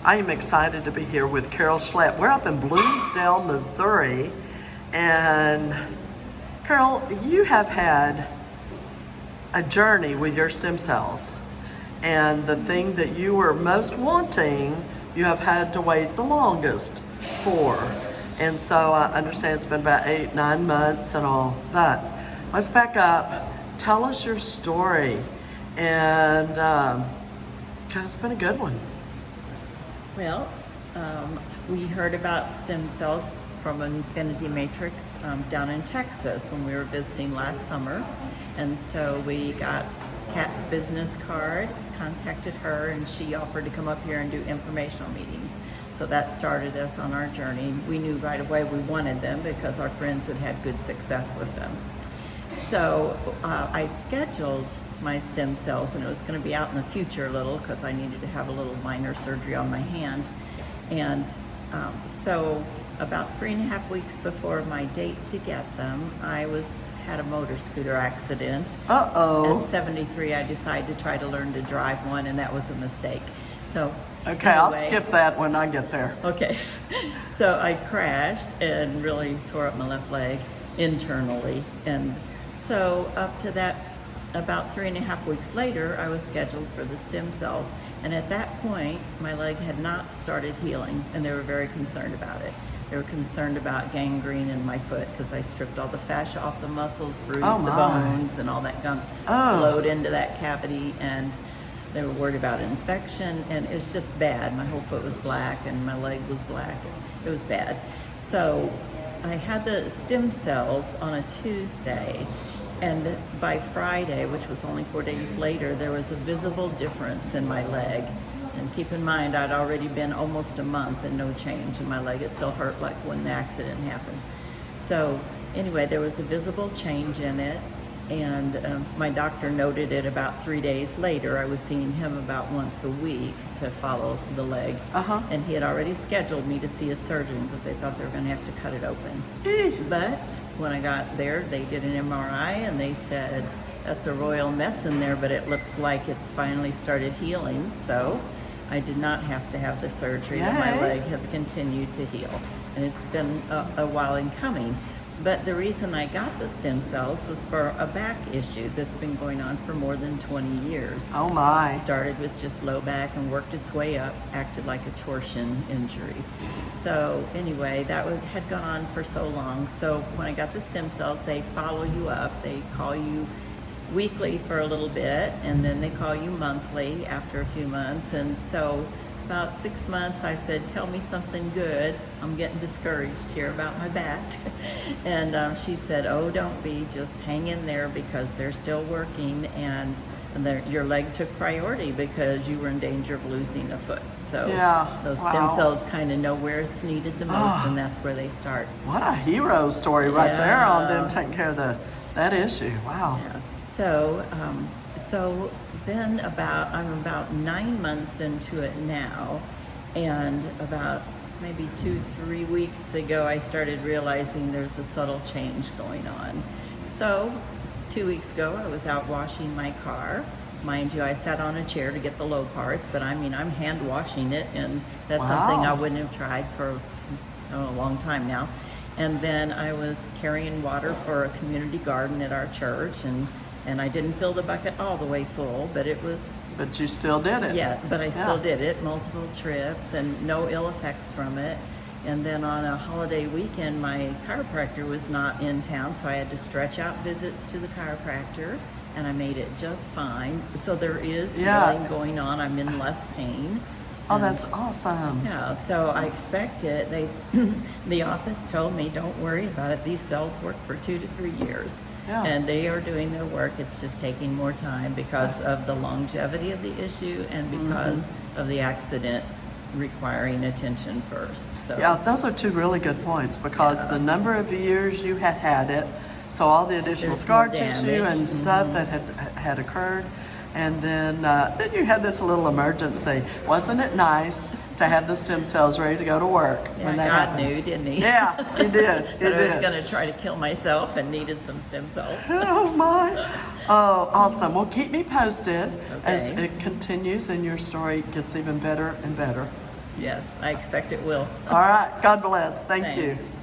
I am excited to be here with Carrol Schlett. We're up in Bloomsdale, Missouri, and Carrol, you have had a journey with your stem cells, and the thing that you were most wanting, you have had to wait the longest for. And so I understand it's been about 8-9 months and all, but let's back up. Tell us your story, and because it's been a good one. Well, we heard about stem cells from Infiniti Matrix down in Texas when we were visiting last summer. And so we got Kat's business card, contacted her, and she offered to come up here and do informational meetings. So that started us on our journey. We knew right away we wanted them because our friends had had good success with them. So I scheduled my stem cells, and it was going to be out in the future a little because I needed to have a little minor surgery on my hand. And so about 3.5 weeks before my date to get them, I had a motor scooter accident. Uh-oh. At 73, I decided to try to learn to drive one, and that was a mistake. So okay, anyway, I'll skip that when I get there. Okay. So I crashed and really tore up my left leg internally. And so up to that, about 3.5 weeks later, I was scheduled for the stem cells. And at that point, my leg had not started healing, and they were very concerned about it. They were concerned about gangrene in my foot because I stripped all the fascia off the muscles, bruised the bones, and all that gunk flowed into that cavity. And they were worried about infection, and it was just bad. My whole foot was black, and my leg was black. It was bad. So I had the stem cells on a Tuesday, and by Friday, which was only 4 days later, there was a visible difference in my leg. And keep in mind, I'd already been almost a month and no change in my leg. It still hurt like when the accident happened. So anyway, there was a visible change in it, and my doctor noted it about 3 days later. I was seeing him about once a week to follow the leg. And he had already scheduled me to see a surgeon because they thought they were going to have to cut it open. But when I got there, they did an MRI, and they said, that's a royal mess in there, but it looks like it's finally started healing. So I did not have to have the surgery, and my leg has continued to heal. And it's been a while in coming. But the reason I got the stem cells was for a back issue that's been going on for more than 20 years. Oh my. It started with just low back and worked its way up, acted like a torsion injury. So anyway, that had gone on for so long. So when I got the stem cells, they follow you up. They call you weekly for a little bit, and then they call you monthly after a few months. And so about 6 months, I said, tell me something good. I'm getting discouraged here about my back. And she said, oh, don't be, just hang in there because they're still working, and your leg took priority because you were in danger of losing a foot. So those stem cells kind of know where it's needed the most, and that's where they start. What a hero story right there on them taking care of that issue. Wow. Yeah. So then I'm about 9 months into it now, and about maybe 2-3 weeks ago, I started realizing there's a subtle change going on. So 2 weeks ago, I was out washing my car. Mind you, I sat on a chair to get the low parts, but I mean, I'm hand washing it, and that's something I wouldn't have tried for a long time now. And then I was carrying water for a community garden at our church, and I didn't fill the bucket all the way full, but it was... But you still did it. Yeah, but I still did it, multiple trips, and no ill effects from it. And then on a holiday weekend, my chiropractor was not in town, so I had to stretch out visits to the chiropractor, and I made it just fine. So there is healing going on. I'm in less pain. Oh, that's awesome. Yeah, so I expect it. The office told me, don't worry about it. These cells work for 2 to 3 years. And they are doing their work. It's just taking more time because of the longevity of the issue and because of the accident requiring attention first. So yeah, those are two really good points, because the number of years you had it, so all the additional scar tissue and stuff that had occurred. And then you had this little emergency. Wasn't it nice to have the stem cells ready to go to work when that God happened? knew, didn't he? Yeah, he did. But I was going to try to kill myself and needed some stem cells. Oh my! Oh, awesome. Well, keep me posted as it continues and your story gets even better and better. Yes, I expect it will. All right. God bless. Thank you. Thanks.